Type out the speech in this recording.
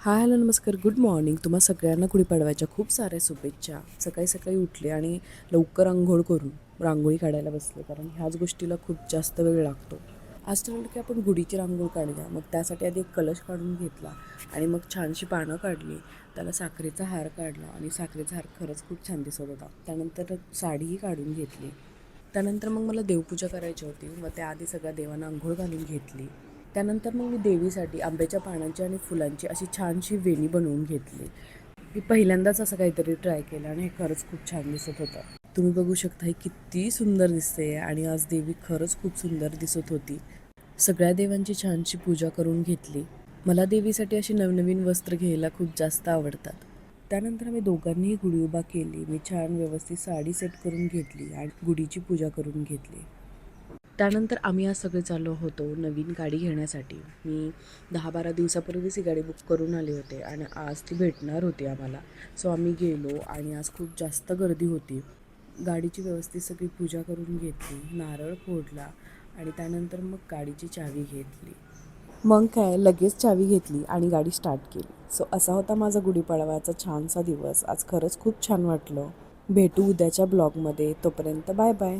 Hi hello नमस्कार good morning. तुम्हा सगळ्यांना गुढीपाडव्याच्या खूप साऱ्या शुभेच्छा. सकाळी सकाळी उठले आणि लवकर अंघोळ करून रांगोळी काढायला बसले, कारण ह्याच गोष्टीला खूप जास्त वेळ लागतो. आज ठरवलं की आपण गुढीची रांगोळी काढूया. मग त्यासाठी आधी एक कलश काढून घेतला आणि मग छानशी पानं काढली, त्याला साखरेचा हार काढला आणि साखरेचा हार खरंच खूप छान दिसत होता. त्यानंतर साडीही काढून घेतली. त्यानंतर मग मला देवपूजा करायची होती. मग त्याआधी सगळ्या देवांना अंघोळ घालून घेतली. त्यानंतर मग मी देवीसाठी आंब्याच्या पानांची आणि फुलांची अशी छानशी वेणी बनवून घेतली. मी पहिल्यांदाच असं काहीतरी ट्राय केलं आणि हे खरंच खूप छान दिसत होतं. तुम्ही बघू शकता हे किती सुंदर दिसते आणि आज देवी खरंच खूप सुंदर दिसत होती. सगळ्या देवांची छानशी पूजा करून घेतली. मला देवीसाठी अशी नवनवीन वस्त्र घ्यायला खूप जास्त आवडतात. त्यानंतर आम्ही दोघांनीही गुढी उभा केली. मी छान व्यवस्थित साडी सेट करून घेतली आणि गुढीची पूजा करून घेतली. त्यानंतर आम्ही आज सगळे चाललो होतो नवीन गाडी घेण्यासाठी. मी 10-12 दिवसापूर्वीच ही गाडी बुक करून आले होते आणि आज ती भेटणार होती आम्हाला. सो आम्ही गेलो आणि आज खूप जास्त गर्दी होती. गाडीची व्यवस्थित सगळी पूजा करून घेतली, नारळ फोडला आणि त्यानंतर मग गाडीची चावी घेतली. मग काय लगेच चावी घेतली आणि गाडी स्टार्ट केली. सो असा होता माझा गुढीपाडवाचा छानसा दिवस. आज खरंच खूप छान वाटलं. भेटू उद्याच्या ब्लॉगमध्ये. तोपर्यंत बाय बाय.